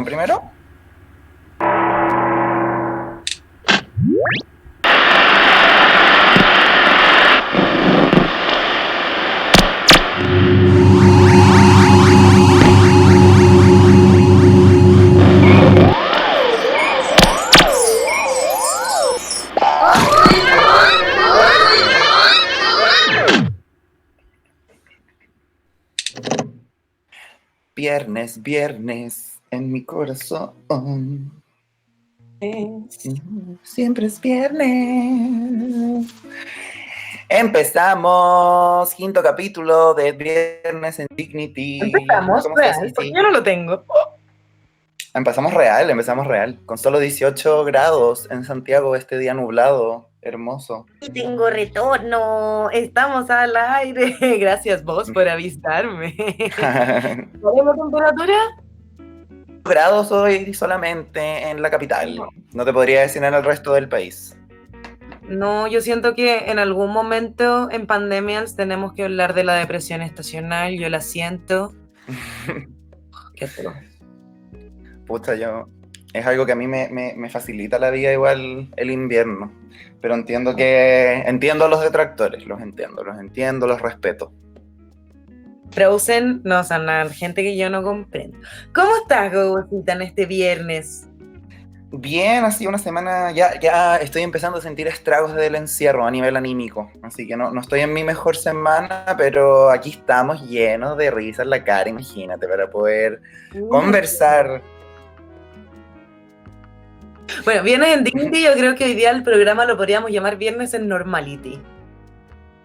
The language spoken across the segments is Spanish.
primero? Viernes, viernes en mi corazón. Siempre es viernes. Empezamos, quinto capítulo de Viernes en Dignity. Empezamos ¿Cómo real, estás, porque Isi? yo no lo tengo. Empezamos real, con solo 18 grados en Santiago este día nublado, hermoso. Y tengo retorno, estamos al aire. Gracias vos por avisarme. ¿Tenemos temperatura? Grados hoy solamente en la capital. No te podría decir en el resto del país. No, yo siento que en algún momento en pandemias tenemos que hablar de la depresión estacional, yo la siento. Qué atroz. Pucha, es algo que a mí me facilita la vida igual el invierno, pero entiendo a los detractores, los entiendo, los respeto. Frozen, no, Sanal, gente que yo no comprendo. ¿Cómo estás, Gogosita, en este viernes? Bien, ha sido una semana, ya estoy empezando a sentir estragos del encierro a nivel anímico, así que no estoy en mi mejor semana, pero aquí estamos llenos de risa en la cara, imagínate, para poder conversar. Bueno, Viernes en Dignity, yo creo que hoy día el programa lo podríamos llamar Viernes en Normality.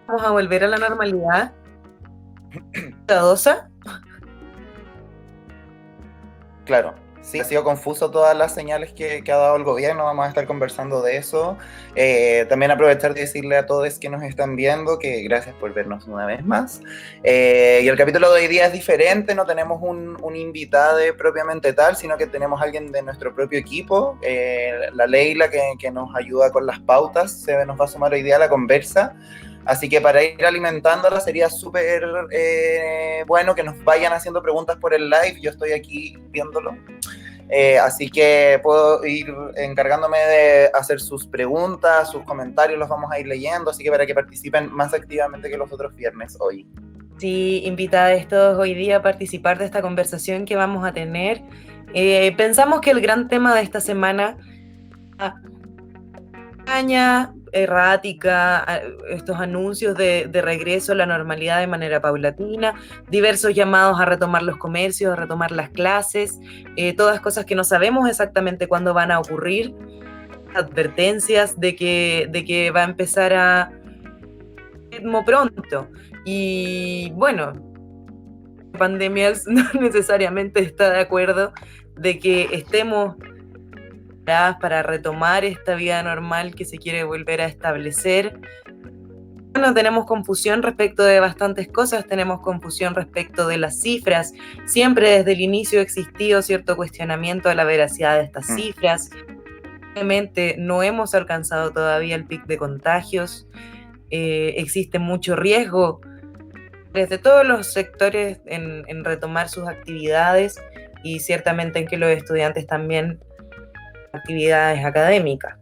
Vamos a volver a la normalidad. ¿Dosa? Claro, sí, ha sido confuso todas las señales que ha dado el gobierno, vamos a estar conversando de eso. También aprovechar de decirle a todos que nos están viendo que gracias por vernos una vez más. Y el capítulo de hoy día es diferente, no tenemos un invitado propiamente tal, sino que tenemos a alguien de nuestro propio equipo, la Leila, que nos ayuda con las pautas, nos va a sumar hoy día a la conversa. Así que para ir alimentándola sería súper bueno que nos vayan haciendo preguntas por el live. Yo estoy aquí viéndolo. Así que puedo ir encargándome de hacer sus preguntas, sus comentarios, los vamos a ir leyendo. Así que para que participen más activamente que los otros viernes hoy. Sí, invita a estos hoy día a participar de esta conversación que vamos a tener. Pensamos que el gran tema de esta semana... errática, estos anuncios de regreso a la normalidad de manera paulatina, diversos llamados a retomar los comercios, a retomar las clases, todas cosas que no sabemos exactamente cuándo van a ocurrir, advertencias de que va a empezar a ritmo pronto. Y bueno, Pandemias no necesariamente está de acuerdo de que estemos para retomar esta vida normal que se quiere volver a establecer. Bueno, tenemos confusión respecto de bastantes cosas, tenemos confusión respecto de las cifras. Siempre desde el inicio ha existido cierto cuestionamiento a la veracidad de estas cifras. Obviamente no hemos alcanzado todavía el pic de contagios. Existe mucho riesgo desde todos los sectores en retomar sus actividades y ciertamente en que los estudiantes también actividades académicas.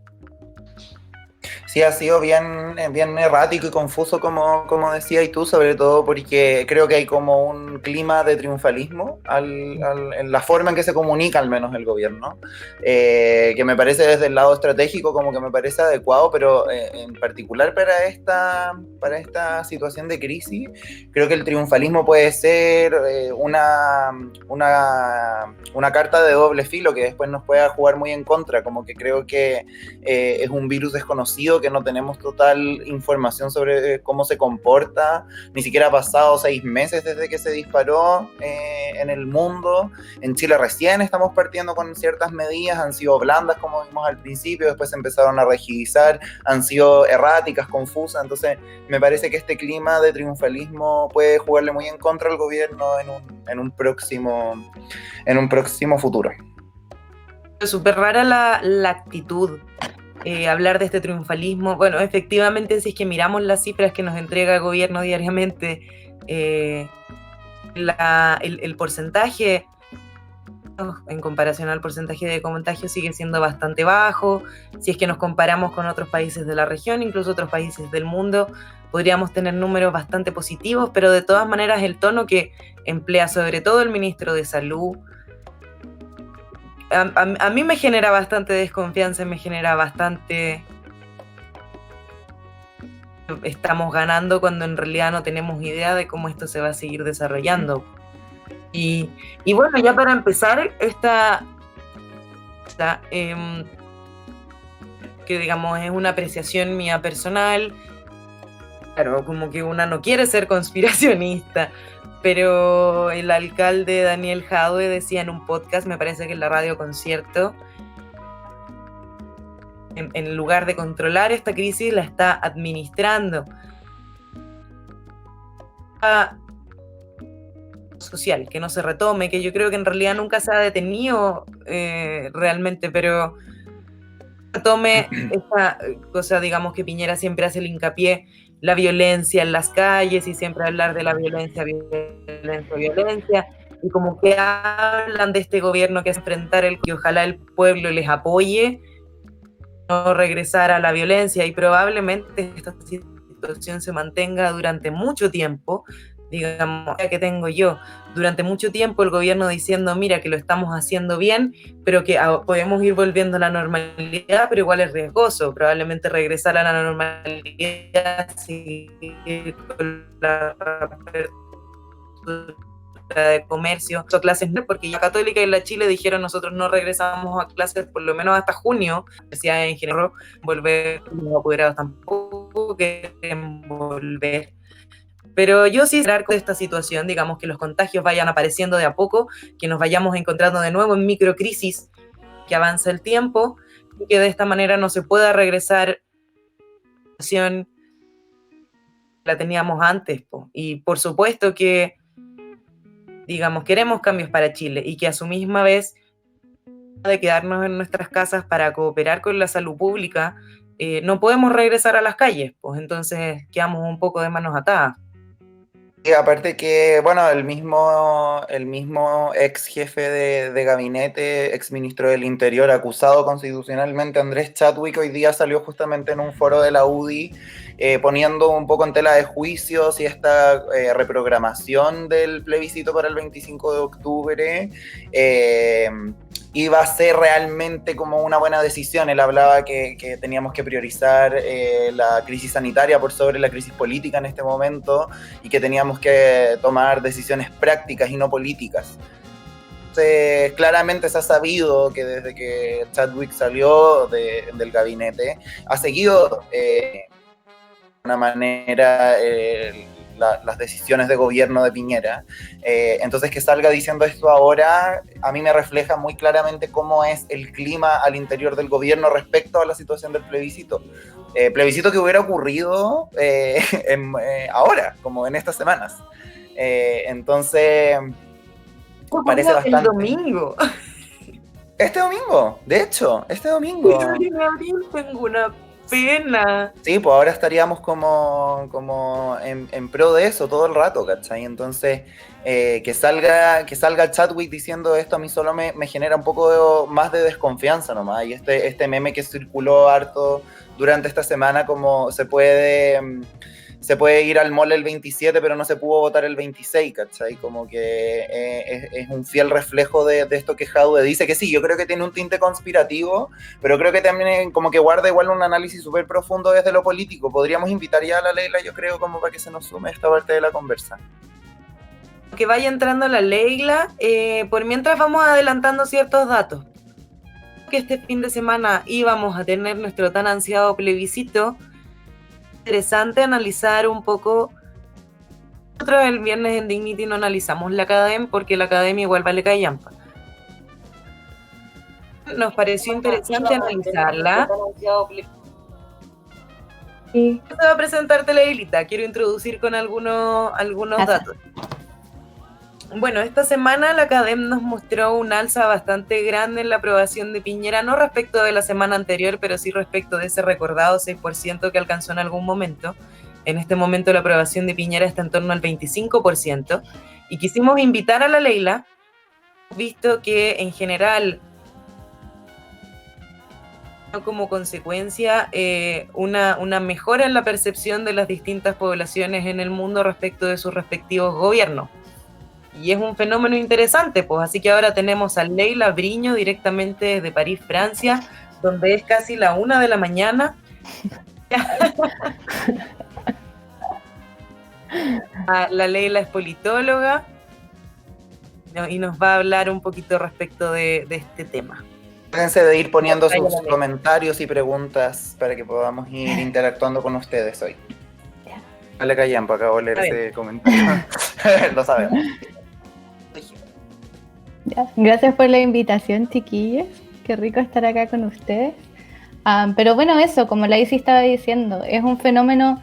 Sí, ha sido bien errático y confuso, como decías tú, sobre todo porque creo que hay como un clima de triunfalismo en la forma en que se comunica al menos el gobierno, que me parece desde el lado estratégico como que me parece adecuado, pero en particular para esta situación de crisis, creo que el triunfalismo puede ser una carta de doble filo que después nos pueda jugar muy en contra, como que creo que es un virus desconocido que no tenemos total información sobre cómo se comporta, ni siquiera ha pasado 6 meses desde que se disparó en el mundo. En Chile recién estamos partiendo con ciertas medidas, han sido blandas como vimos al principio, después se empezaron a rigidizar, han sido erráticas, confusas, entonces me parece que este clima de triunfalismo puede jugarle muy en contra al gobierno en un próximo futuro. Es súper rara la actitud. Hablar de este triunfalismo, bueno, efectivamente si es que miramos las cifras que nos entrega el gobierno diariamente, el porcentaje en comparación al porcentaje de contagio sigue siendo bastante bajo. Si es que nos comparamos con otros países de la región, incluso otros países del mundo, podríamos tener números bastante positivos, pero de todas maneras el tono que emplea sobre todo el ministro de Salud, a mí me genera bastante desconfianza, me genera bastante... Estamos ganando cuando en realidad no tenemos idea de cómo esto se va a seguir desarrollando. Y bueno, ya para empezar, que digamos es una apreciación mía personal, claro, como que una no quiere ser conspiracionista, pero el alcalde Daniel Jadwe decía en un podcast, me parece que en la Radio Concierto, en lugar de controlar esta crisis, la está administrando. Social, que no se retome, que yo creo que en realidad nunca se ha detenido realmente, pero retome esta cosa, digamos, que Piñera siempre hace el hincapié, la violencia en las calles y siempre hablar de la violencia, y como que hablan de este gobierno que es enfrentar el que ojalá el pueblo les apoye, no regresar a la violencia, y probablemente esta situación se mantenga durante mucho tiempo. Digamos, que tengo yo, durante mucho tiempo el gobierno diciendo, mira, que lo estamos haciendo bien, pero que podemos ir volviendo a la normalidad, pero igual es riesgoso, probablemente regresar a la normalidad, seguir con la apertura de comercio, o clases, porque la Católica y la Chile dijeron, nosotros no regresamos a clases por lo menos hasta junio, decía en general, volver, los apoderados tampoco quieren volver. Pero yo sí esperar con esta situación, digamos, que los contagios vayan apareciendo de a poco, que nos vayamos encontrando de nuevo en microcrisis, que avance el tiempo, y que de esta manera no se pueda regresar a la situación que la teníamos antes. Y por supuesto que, digamos, queremos cambios para Chile y que a su misma vez de quedarnos en nuestras casas para cooperar con la salud pública, no podemos regresar a las calles, pues entonces quedamos un poco de manos atadas. Y aparte que, bueno, el mismo ex jefe de gabinete, ex ministro del Interior, acusado constitucionalmente, Andrés Chadwick, hoy día salió justamente en un foro de la UDI poniendo un poco en tela de juicio si esta reprogramación del plebiscito para el 25 de octubre iba a ser realmente como una buena decisión. Él hablaba que teníamos que priorizar la crisis sanitaria por sobre la crisis política en este momento y que teníamos que tomar decisiones prácticas y no políticas. Entonces, claramente se ha sabido que desde que Chadwick salió del gabinete ha seguido de una manera las decisiones de gobierno de Piñera. Entonces, que salga diciendo esto ahora, a mí me refleja muy claramente cómo es el clima al interior del gobierno respecto a la situación del plebiscito. Plebiscito que hubiera ocurrido ahora, como en estas semanas. Entonces, parece bastante... El domingo. Este domingo, de hecho, este domingo. En abril tengo una pena. Sí, pues ahora estaríamos como en pro de eso todo el rato, ¿cachai? Entonces, que salga Chadwick diciendo esto a mí solo me genera un poco más de desconfianza nomás. Y este meme que circuló harto durante esta semana, como se puede ir al mall el 27, pero no se pudo votar el 26, ¿cachai? Como que es un fiel reflejo de esto que Jadwe dice, que sí, yo creo que tiene un tinte conspirativo, pero creo que también como que guarda igual un análisis súper profundo desde lo político. Podríamos invitar ya a la Leila, yo creo, como para que se nos sume esta parte de la conversa. Que vaya entrando la Leila, por mientras vamos adelantando ciertos datos. Que este fin de semana íbamos a tener nuestro tan ansiado plebiscito. Interesante analizar un poco. Nosotros el viernes en Dignity no analizamos la academia porque la academia igual vale callampa. Nos pareció interesante analizarla. Y te voy a presentarte la Leilita. Quiero introducir con algunos datos. Bueno, esta semana la academia nos mostró un alza bastante grande en la aprobación de Piñera, no respecto de la semana anterior, pero sí respecto de ese recordado 6% que alcanzó en algún momento. En este momento la aprobación de Piñera está en torno al 25%, y quisimos invitar a la Leila visto que en general, como consecuencia, una mejora en la percepción de las distintas poblaciones en el mundo respecto de sus respectivos gobiernos. Y es un fenómeno interesante, pues así que ahora tenemos a Leila Briño directamente desde París, Francia, donde es casi la 1 de la mañana. La Leila es politóloga y nos va a hablar un poquito respecto de este tema. Acuérdense de ir poniendo sus comentarios y preguntas para que podamos ir interactuando con ustedes hoy. Dale, Callampa, acabo de leer ese comentario. Lo sabemos. Gracias por la invitación, chiquillos. Qué rico estar acá con ustedes. Pero bueno, eso, como la Isi estaba diciendo, es un fenómeno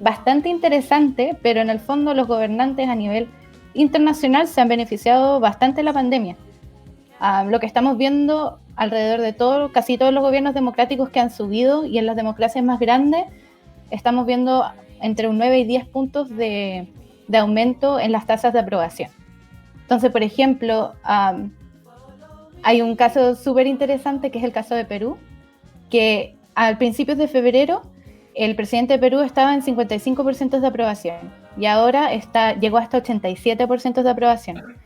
bastante interesante, pero en el fondo los gobernantes a nivel internacional se han beneficiado bastante de la pandemia. Lo que estamos viendo alrededor de casi todos los gobiernos democráticos que han subido, y en las democracias más grandes estamos viendo entre un 9 y 10 puntos de aumento en las tasas de aprobación. Entonces, por ejemplo, hay un caso súper interesante que es el caso de Perú, que al principios de febrero el presidente de Perú estaba en 55% de aprobación y ahora llegó hasta 87% de aprobación.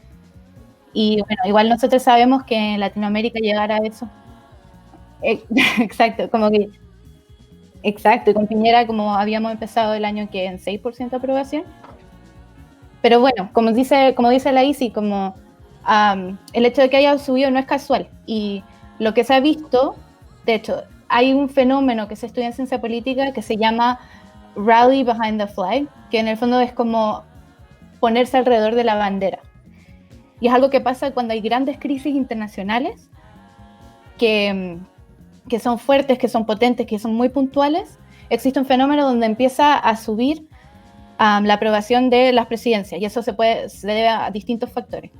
Y bueno, igual nosotros sabemos que en Latinoamérica llegar a eso. Exacto, exacto, y con Piñera como habíamos empezado el año que en 6% de aprobación. Pero bueno, como dice la Isi, como el hecho de que haya subido no es casual. Y lo que se ha visto, de hecho, hay un fenómeno que se estudia en ciencia política que se llama Rally Behind the Flag, que en el fondo es como ponerse alrededor de la bandera. Y es algo que pasa cuando hay grandes crisis internacionales que son fuertes, que son potentes, que son muy puntuales. Existe un fenómeno donde empieza a subir la aprobación de las presidencias, y eso se debe a distintos factores.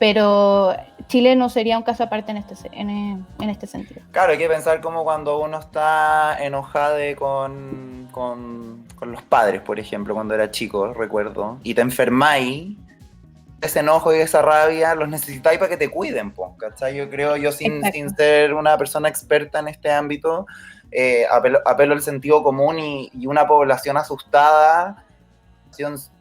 Pero Chile no sería un caso aparte en este sentido. Claro, hay que pensar como cuando uno está enojado con los padres, por ejemplo, cuando era chico, recuerdo, y te enfermáis, ese enojo y esa rabia los necesitáis para que te cuiden, ¿cachai? Yo creo, sin ser una persona experta en este ámbito, apelo al sentido común y una población asustada,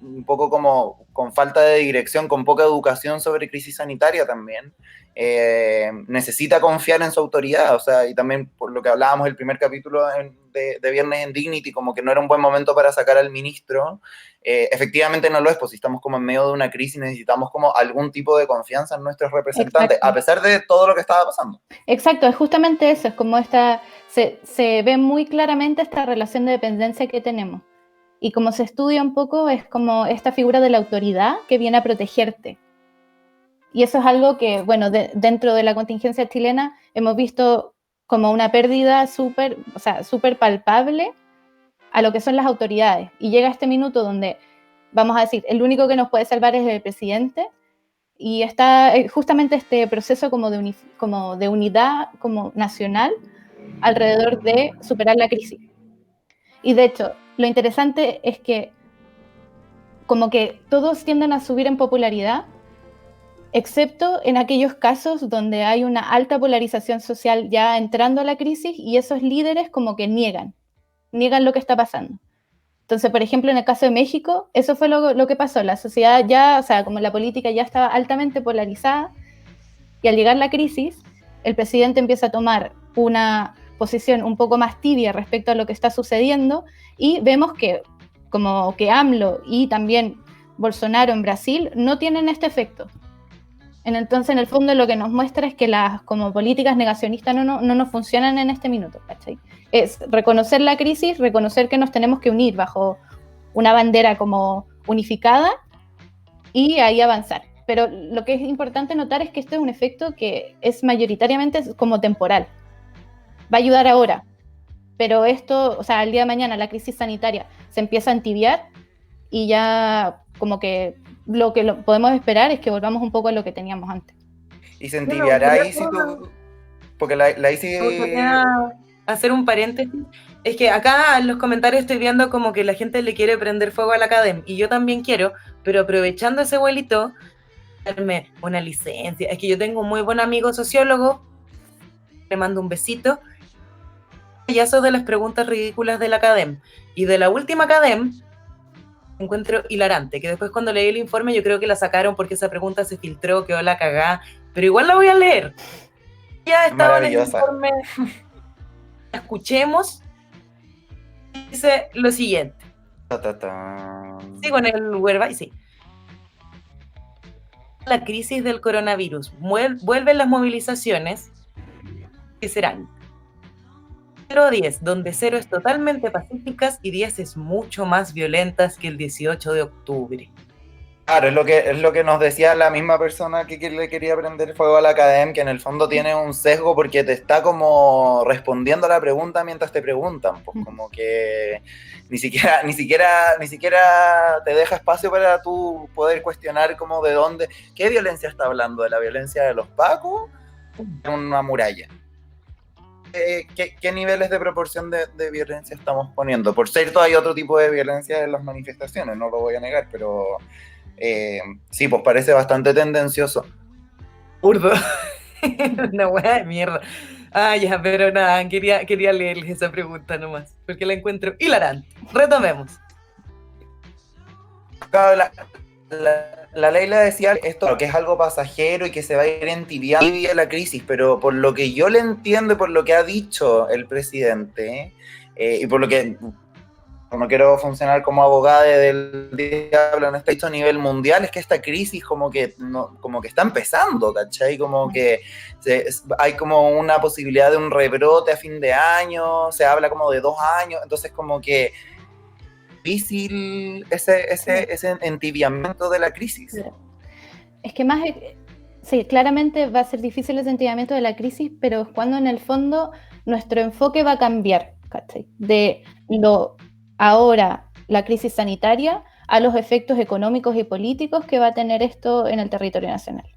un poco como con falta de dirección, con poca educación sobre crisis sanitaria también, necesita confiar en su autoridad, o sea, y también por lo que hablábamos el primer capítulo de Viernes en Dignity, como que no era un buen momento para sacar al ministro, efectivamente no lo es, pues si estamos como en medio de una crisis necesitamos como algún tipo de confianza en nuestros representantes, a pesar de todo lo que estaba pasando. Exacto, es justamente eso, es como se ve muy claramente esta relación de dependencia que tenemos. Y como se estudia un poco, es como esta figura de la autoridad que viene a protegerte. Y eso es algo que, bueno, dentro de la contingencia chilena hemos visto como una pérdida súper palpable a lo que son las autoridades. Y llega este minuto donde, vamos a decir, el único que nos puede salvar es el presidente, y está justamente este proceso como de unidad como nacional alrededor de superar la crisis. Y de hecho, lo interesante es que como que todos tienden a subir en popularidad, excepto en aquellos casos donde hay una alta polarización social ya entrando a la crisis, y esos líderes como que niegan lo que está pasando. Entonces, por ejemplo, en el caso de México, eso fue lo que pasó. La sociedad ya, o sea, como la política ya estaba altamente polarizada, y al llegar la crisis, el presidente empieza a tomar una posición un poco más tibia respecto a lo que está sucediendo, y vemos que como que AMLO y también Bolsonaro en Brasil no tienen este efecto. Entonces, en el fondo, lo que nos muestra es que las como políticas negacionistas no nos funcionan en este minuto, ¿cachai? Es reconocer la crisis, reconocer que nos tenemos que unir bajo una bandera como unificada y ahí avanzar. Pero lo que es importante notar es que esto es un efecto que es mayoritariamente como temporal. Va a ayudar ahora, pero esto, o sea, al día de mañana la crisis sanitaria se empieza a entibiar y ya como que lo que podemos esperar es que volvamos un poco a lo que teníamos antes. Y se entibiará ahí si tú... Porque la Isi... hacer un paréntesis. Es que acá en los comentarios estoy viendo como que la gente le quiere prender fuego a la academia, y yo también quiero, pero aprovechando ese vuelito, darme una licencia. Es que yo tengo un muy buen amigo sociólogo, le mando un besito. Ya eso de las preguntas ridículas de la Academ. Y de la última Academ, encuentro hilarante, que después cuando leí el informe yo creo que la sacaron porque esa pregunta se filtró, quedó la cagá, pero igual la voy a leer. Ya estaba en el informe. Escuchemos. Dice lo siguiente. Sí, con el Whereby, sí. La crisis del coronavirus. Vuelven las movilizaciones, que serán 0 a 10, donde 0 es totalmente pacíficas y 10 es mucho más violentas que el 18 de octubre. Claro, es lo que nos decía la misma persona que le quería prender fuego a la Academ, que en el fondo tiene un sesgo porque te está como respondiendo a la pregunta mientras te preguntan, pues como que ni siquiera te deja espacio para tú poder cuestionar como de dónde, qué violencia está hablando, de la violencia de los pacos, en una muralla. ¿Qué niveles de proporción de violencia estamos poniendo? Por cierto, hay otro tipo de violencia en las manifestaciones, no lo voy a negar, pero sí, pues parece bastante tendencioso. Urdo. Una hueá de mierda. Ah, ya, pero nada, quería leerles esa pregunta nomás, porque la encuentro hilarante. Retomemos. La Leila decía esto, que es algo pasajero y que se va a ir entibiando la crisis, pero por lo que yo le entiendo y por lo que ha dicho el presidente, y por lo que no quiero funcionar como abogada del diablo en este hecho a nivel mundial, es que esta crisis como que está empezando, ¿cachai? Como que hay como una posibilidad de un rebrote a fin de año, se habla como de 2 años, entonces como que difícil ese entibiamiento de la crisis. Es que más, sí, claramente va a ser difícil ese entibiamiento de la crisis, pero es cuando en el fondo nuestro enfoque va a cambiar, ¿cachai? De lo ahora la crisis sanitaria a los efectos económicos y políticos que va a tener esto en el territorio nacional.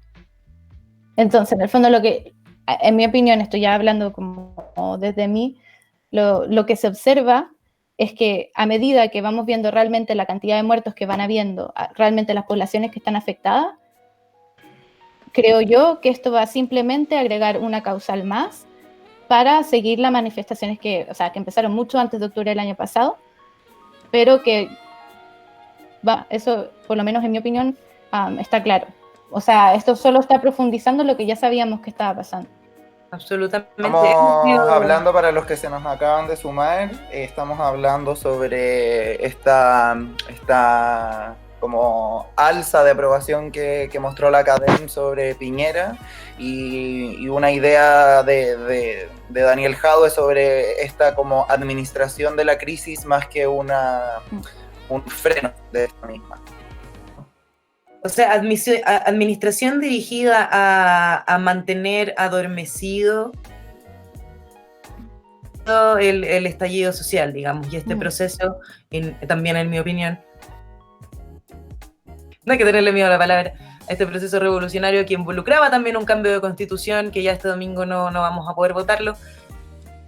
Entonces, en el fondo, lo que, en mi opinión, estoy ya hablando como desde mí, lo que se observa es que a medida que vamos viendo realmente la cantidad de muertos que van habiendo, realmente las poblaciones que están afectadas, creo yo que esto va a simplemente agregar una causal más para seguir las manifestaciones que empezaron mucho antes de octubre del año pasado, pero que eso, por lo menos en mi opinión, está claro. O sea, esto solo está profundizando lo que ya sabíamos que estaba pasando. Absolutamente. Estamos hablando, para los que se nos acaban de sumar, estamos hablando sobre esta como alza de aprobación que mostró la Academ sobre Piñera y una idea de Daniel Jadue sobre esta como administración de la crisis más que un freno de esta misma. O sea, administración dirigida a mantener adormecido el estallido social, digamos, y este proceso, también en mi opinión, no hay que tenerle miedo a la palabra, a este proceso revolucionario que involucraba también un cambio de constitución, que ya este domingo no vamos a poder votarlo.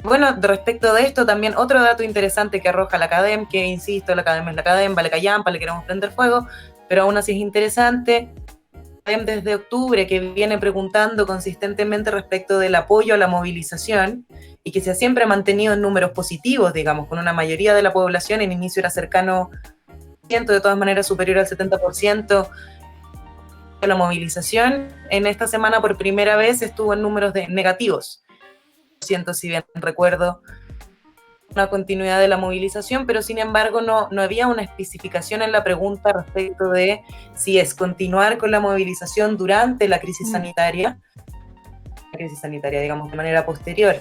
Bueno, respecto de esto, también otro dato interesante que arroja la Academ, que insisto, la Academ es la Academ, vale callampa, le queremos prender fuego, pero aún así es interesante. Desde octubre que viene preguntando consistentemente respecto del apoyo a la movilización y que se ha siempre mantenido en números positivos, digamos, con una mayoría de la población, en inicio era cercano, de todas maneras superior al 70% de la movilización. En esta semana por primera vez estuvo en números negativos, si bien recuerdo, una continuidad de la movilización, pero sin embargo no había una especificación en la pregunta respecto de si es continuar con la movilización durante la crisis sanitaria, digamos, de manera posterior.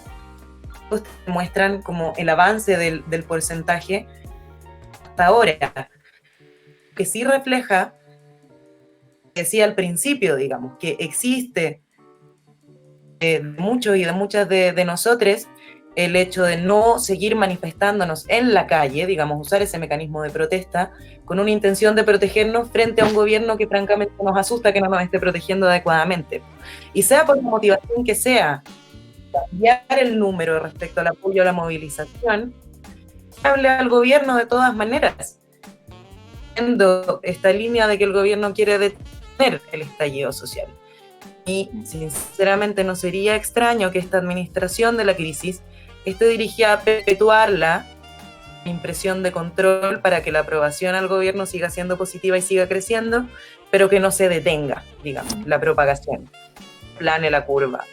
Muestran como el avance del porcentaje hasta ahora, que sí refleja, decía al principio, digamos, que existe de muchos y de muchas de nosotros el hecho de no seguir manifestándonos en la calle, digamos, usar ese mecanismo de protesta con una intención de protegernos frente a un gobierno que francamente nos asusta que no nos esté protegiendo adecuadamente. Y sea por la motivación que sea, cambiar el número respecto al apoyo a la movilización, hable al gobierno de todas maneras. Esta línea de que el gobierno quiere tener el estallido social. Y sinceramente no sería extraño que esta administración de la crisis esté dirigida a perpetuar la impresión de control para que la aprobación al gobierno siga siendo positiva y siga creciendo, pero que no se detenga, digamos, la propagación, plane la curva.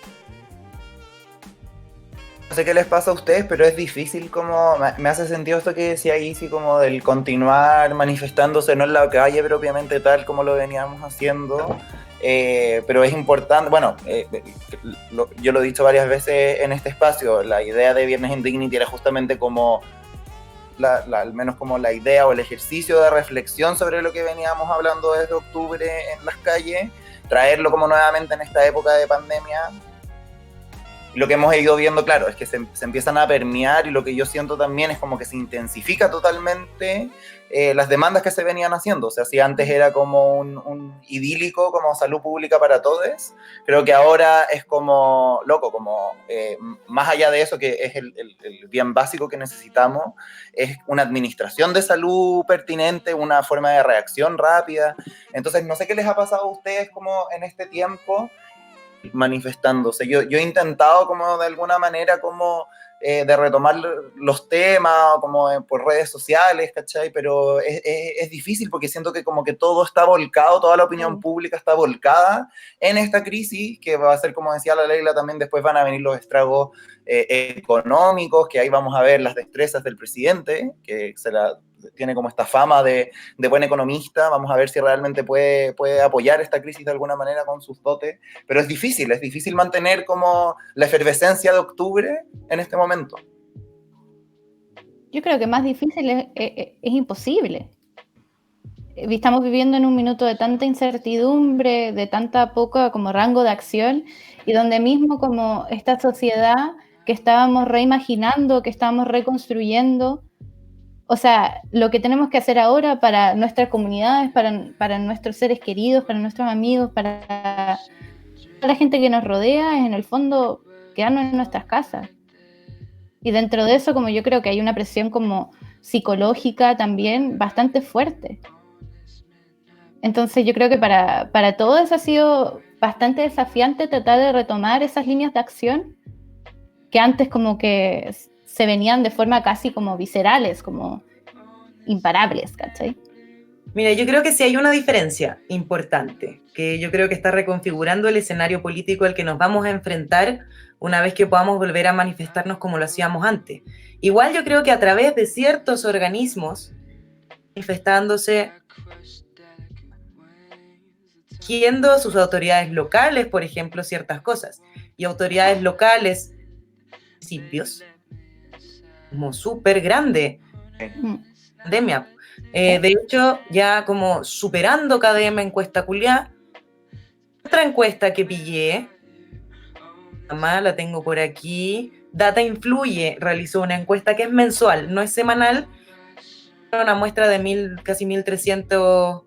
No sé qué les pasa a ustedes, pero es difícil como, me hace sentido esto que decía Isi, como del continuar manifestándose, no en la calle propiamente tal como lo veníamos haciendo, pero es importante, bueno, yo lo he dicho varias veces en este espacio, la idea de Viernes Indignity era justamente como, al menos como la idea o el ejercicio de reflexión sobre lo que veníamos hablando desde octubre en las calles, traerlo como nuevamente en esta época de pandemia. Lo que hemos ido viendo, claro, es que se empiezan a permear, y lo que yo siento también es como que se intensifica totalmente las demandas que se venían haciendo. O sea, si antes era como un idílico, como salud pública para todos, creo que ahora es como, loco, como más allá de eso, que es el bien básico que necesitamos, es una administración de salud pertinente, una forma de reacción rápida. Entonces, no sé qué les ha pasado a ustedes como en este tiempo, manifestándose. Yo he intentado como de alguna manera como de retomar los temas como por redes sociales, ¿cachai? Pero es difícil porque siento que como que todo está volcado, toda la opinión pública está volcada en esta crisis, que va a ser, como decía la Leila, también después van a venir los estragos económicos, que ahí vamos a ver las destrezas del presidente, que tiene como esta fama de buen economista. Vamos a ver si realmente puede apoyar esta crisis de alguna manera con sus dotes, pero es difícil mantener como la efervescencia de octubre en este momento. Yo creo que más difícil es imposible. Estamos viviendo en un minuto de tanta incertidumbre, de tanta poca como rango de acción, y donde mismo como esta sociedad que estábamos reimaginando, que estábamos reconstruyendo, o sea, lo que tenemos que hacer ahora para nuestras comunidades, para nuestros seres queridos, para nuestros amigos, para la gente que nos rodea, es en el fondo quedarnos en nuestras casas. Y dentro de eso, como yo creo que hay una presión como psicológica también bastante fuerte. Entonces yo creo que para todos ha sido bastante desafiante tratar de retomar esas líneas de acción que antes como que se venían de forma casi como viscerales, como imparables, ¿cachai? Mira, yo creo que sí hay una diferencia importante, que yo creo que está reconfigurando el escenario político al que nos vamos a enfrentar una vez que podamos volver a manifestarnos como lo hacíamos antes. Igual yo creo que a través de ciertos organismos manifestándose, exigiendo a sus autoridades locales, por ejemplo, ciertas cosas, y autoridades locales, municipios, como súper grande, pandemia. De hecho, ya como superando KDM encuesta culiá, otra encuesta que pillé, la tengo por aquí, Data Influye realizó una encuesta que es mensual, no es semanal, una muestra de casi 1.300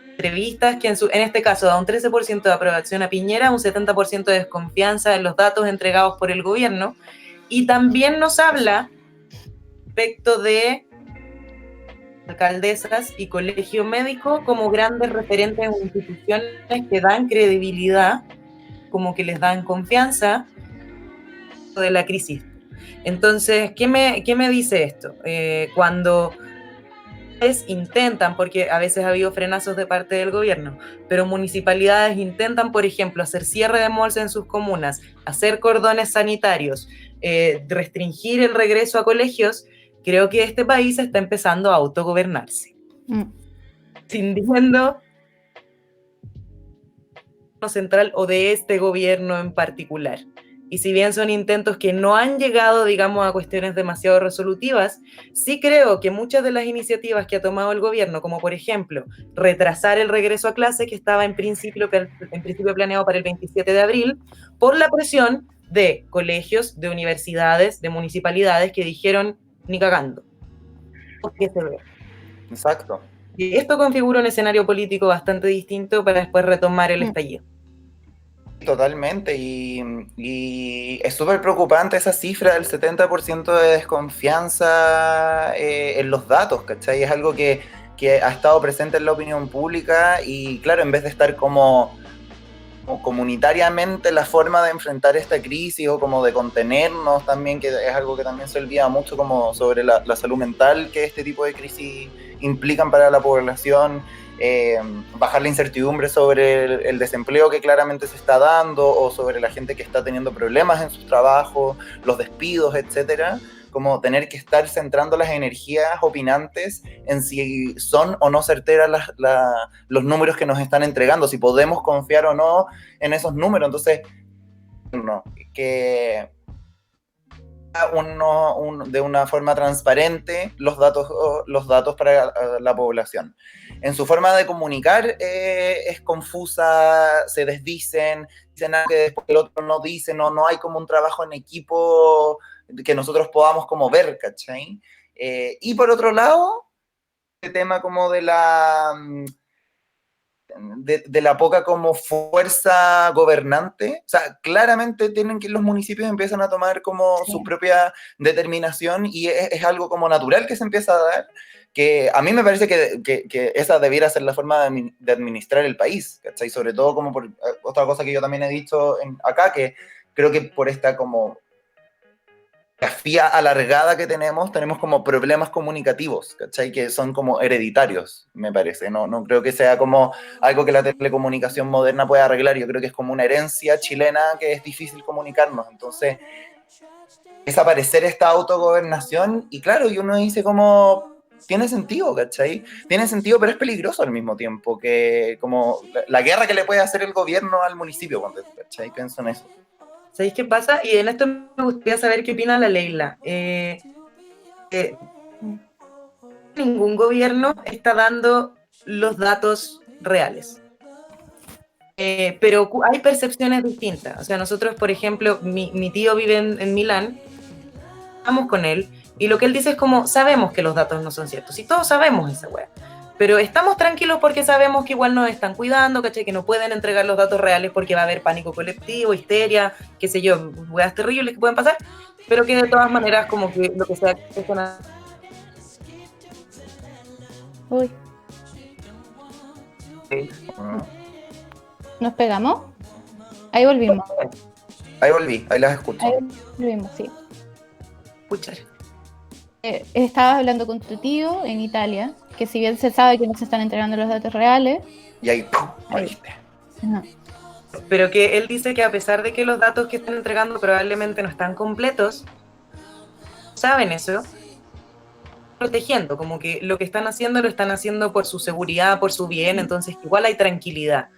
entrevistas, que en este caso da un 13% de aprobación a Piñera, un 70% de desconfianza en los datos entregados por el gobierno, y también nos habla respecto de alcaldesas y colegio médico como grandes referentes en instituciones que dan credibilidad, como que les dan confianza de la crisis. Entonces, ¿qué me dice esto? Cuando intentan, porque a veces ha habido frenazos de parte del gobierno, pero municipalidades intentan, por ejemplo, hacer cierre de malls en sus comunas, hacer cordones sanitarios, restringir el regreso a colegios, creo que este país está empezando a autogobernarse. Sintiendo central o de este gobierno en particular. Y si bien son intentos que no han llegado, digamos, a cuestiones demasiado resolutivas, sí creo que muchas de las iniciativas que ha tomado el gobierno, como por ejemplo retrasar el regreso a clase, que estaba en principio planeado para el 27 de abril, por la presión de colegios, de universidades, de municipalidades que dijeron ni cagando. ¿Qué se ve? Exacto. Y esto configura un escenario político bastante distinto para después retomar el estallido. Totalmente, y es súper preocupante esa cifra del 70% de desconfianza en los datos, ¿cachai? Es algo que que ha estado presente en la opinión pública y claro, en vez de estar como comunitariamente la forma de enfrentar esta crisis o como de contenernos también, que es algo que también se olvida mucho como sobre la salud mental que este tipo de crisis implican para la población, bajar la incertidumbre sobre el desempleo que claramente se está dando o sobre la gente que está teniendo problemas en sus trabajos, los despidos, etcétera, como tener que estar centrando las energías opinantes en si son o no certeras los números que nos están entregando, si podemos confiar o no en esos números. Entonces, no, que de una forma transparente los datos para la población. En su forma de comunicar es confusa, se dicen algo que después el otro no dice, no hay como un trabajo en equipo que nosotros podamos como ver, ¿cachai? Y por otro lado, el tema como de la poca como fuerza gobernante, o sea, claramente tienen que los municipios empiezan a tomar como su propia determinación y es algo como natural que se empieza a dar, que a mí me parece que esa debiera ser la forma de administrar el país, ¿cachai? Sobre todo como por otra cosa que yo también he dicho acá, que creo que por esta como geografía alargada que tenemos como problemas comunicativos, ¿cachai? Que son como hereditarios, me parece. No creo que sea como algo que la telecomunicación moderna pueda arreglar. Yo creo que es como una herencia chilena que es difícil comunicarnos. Entonces, es aparecer esta autogobernación y claro, y uno dice como, tiene sentido, ¿cachai? Tiene sentido, pero es peligroso al mismo tiempo, que como la guerra que le puede hacer el gobierno al municipio, ¿cachai? Pienso en eso. ¿Sabéis qué pasa? Y en esto me gustaría saber qué opina la Leila. Ningún gobierno está dando los datos reales. Pero hay percepciones distintas. O sea, nosotros, por ejemplo, mi tío vive en Milán, vamos con él, y lo que él dice es como, sabemos que los datos no son ciertos, y todos sabemos esa wea. Pero estamos tranquilos porque sabemos que igual nos están cuidando, ¿cachai? Que no pueden entregar los datos reales porque va a haber pánico colectivo, histeria, qué sé yo, weas terribles que pueden pasar, pero que de todas maneras como que lo que sea... Uy. ¿Nos pegamos? Ahí volvimos. Ahí volví, ahí las escucho. Ahí volvimos, sí. Escuchar. Estabas hablando con tu tío en Italia, que si bien se sabe que no se están entregando los datos reales... Y ahí, ¡pum!, moriste. Pero que él dice que a pesar de que los datos que están entregando probablemente no están completos, saben eso, protegiendo, como que lo que están haciendo lo están haciendo por su seguridad, por su bien, entonces igual hay tranquilidad.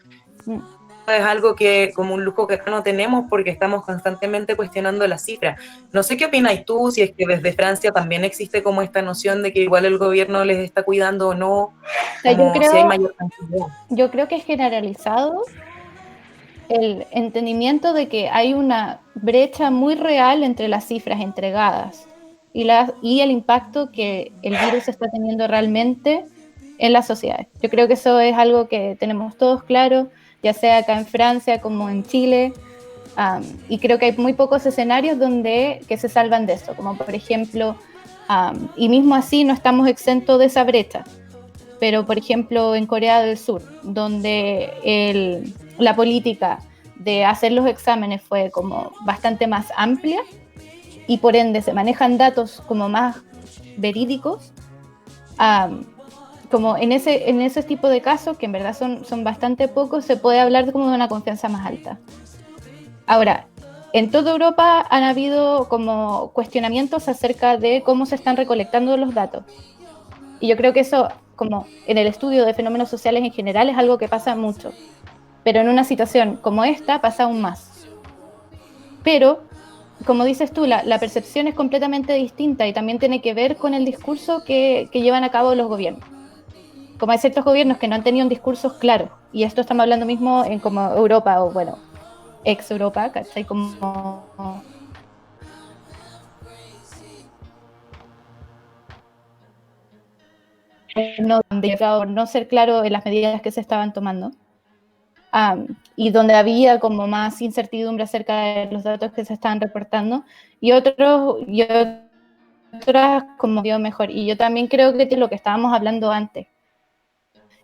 Es algo que como un lujo que acá no tenemos porque estamos constantemente cuestionando las cifras. No sé qué opináis tú, si es que desde Francia también existe como esta noción de que igual el gobierno les está cuidando o no, o sea, si hay mayor tranquilidad. Yo creo que es generalizado el entendimiento de que hay una brecha muy real entre las cifras entregadas y el impacto que el virus está teniendo realmente en las sociedades. Yo creo que eso es algo que tenemos todos claro, ya sea acá en Francia como en Chile, y creo que hay muy pocos escenarios que se salvan de eso, como por ejemplo, y mismo así no estamos exentos de esa brecha, pero por ejemplo en Corea del Sur, donde la política de hacer los exámenes fue como bastante más amplia y por ende se manejan datos como más verídicos, como en ese tipo de casos, que en verdad son bastante pocos, se puede hablar como de una confianza más alta. Ahora, en toda Europa han habido como cuestionamientos acerca de cómo se están recolectando los datos. Y yo creo que eso, como en el estudio de fenómenos sociales en general, es algo que pasa mucho. Pero en una situación como esta pasa aún más. Pero, como dices tú, la percepción es completamente distinta y también tiene que ver con el discurso que llevan a cabo los gobiernos. Como hay ciertos gobiernos que no han tenido un discurso claro, y esto estamos hablando mismo en como Europa, o bueno, ex-Europa, ¿cachai? Como... no ser claro en las medidas que se estaban tomando, y donde había como más incertidumbre acerca de los datos que se estaban reportando, y otras como dio mejor. Y yo también creo que lo que estábamos hablando antes,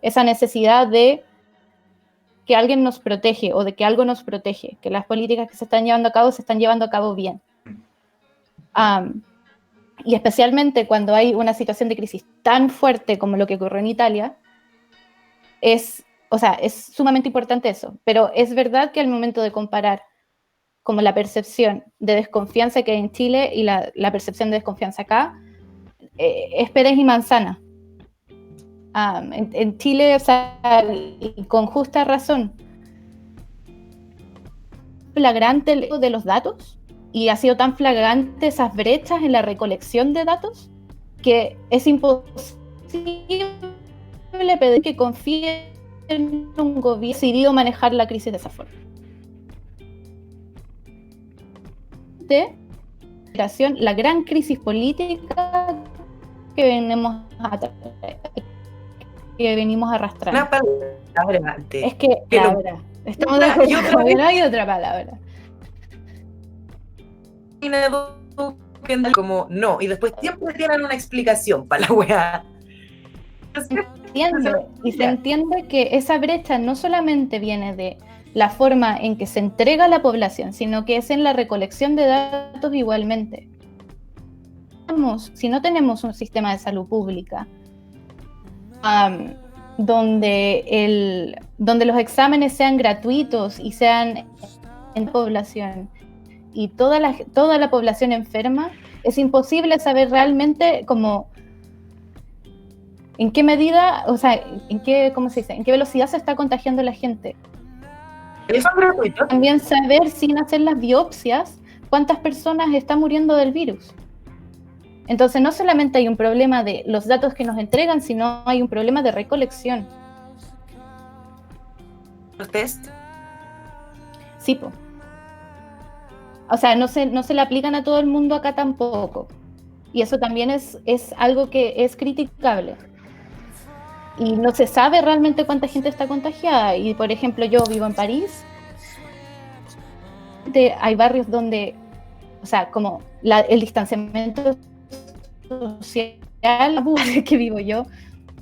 esa necesidad de que alguien nos protege o de que algo nos protege, que las políticas que se están llevando a cabo se están llevando a cabo bien. Y especialmente cuando hay una situación de crisis tan fuerte como lo que ocurrió en Italia, es sumamente importante eso. Pero es verdad que al momento de comparar como la percepción de desconfianza que hay en Chile y la percepción de desconfianza acá, es peras y manzana. En Chile, o sea, y con justa razón, flagrante el de los datos, y ha sido tan flagrante esas brechas en la recolección de datos, que es imposible pedir que confíe en un gobierno decidido manejar la crisis de esa forma. La gran crisis política que venimos arrastrando. Una palabra antes. Es que palabra. Estamos de acuerdo. No hay otra palabra. Como no, y después siempre tienen una explicación para la weá. Se entiende que esa brecha no solamente viene de la forma en que se entrega a la población, sino que es en la recolección de datos igualmente. Si no tenemos un sistema de salud pública donde los exámenes sean gratuitos y sean en población y toda la población enferma, es imposible saber realmente cómo, en qué medida, o sea, en qué velocidad se está contagiando la gente. ¿Eso es gratuito? También saber, sin hacer las biopsias, cuántas personas están muriendo del virus. Entonces no solamente hay un problema de los datos que nos entregan, sino hay un problema de recolección. ¿Los test? Sí, po. O sea, no se le aplican a todo el mundo acá tampoco. Y eso también es algo que es criticable. Y no se sabe realmente cuánta gente está contagiada. Y, por ejemplo, yo vivo en París. Hay barrios donde, o sea, como el distanciamiento social que vivo yo,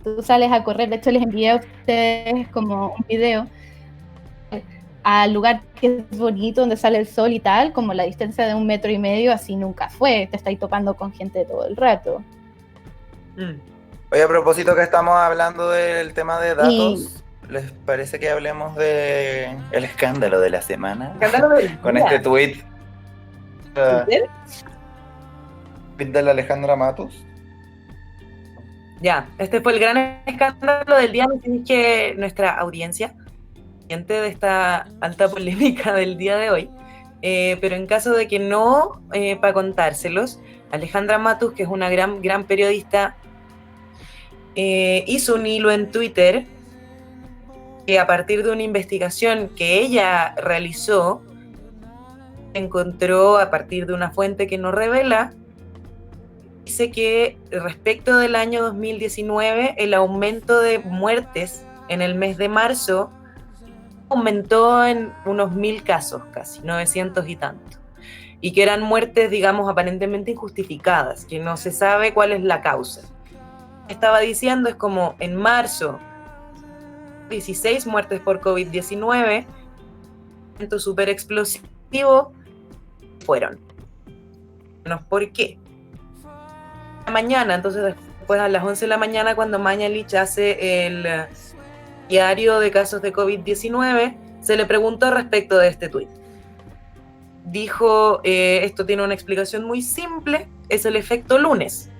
tú sales a correr. De hecho, les envié a ustedes como un video al lugar que es bonito, donde sale el sol y tal, como la distancia de 1,5 metros, así nunca fue. Te estáis topando con gente todo el rato. Oye, a propósito que estamos hablando del tema de datos, ¿les parece que hablemos de el escándalo de la semana? Con este tweet de la Alejandra Matus. Ya, este fue el gran escándalo del día. Así que nuestra audiencia de esta alta polémica del día de hoy, pero en caso de que no, para contárselos, Alejandra Matus, que es una gran periodista, hizo un hilo en Twitter que a partir de una investigación que ella realizó, encontró a partir de una fuente que no revela, dice que respecto del año 2019, el aumento de muertes en el mes de marzo aumentó en unos 1.000 casos, casi 900 y tanto, y que eran muertes, digamos, aparentemente injustificadas, que no se sabe cuál es la causa. Estaba diciendo, es como en marzo, 16 muertes por COVID-19, evento súper explosivo, fueron. No, ¿por qué? La mañana, entonces después a las 11 de la mañana, cuando Mañalich hace el diario de casos de COVID-19, se le preguntó respecto de este tuit. Dijo, esto tiene una explicación muy simple, es el efecto lunes.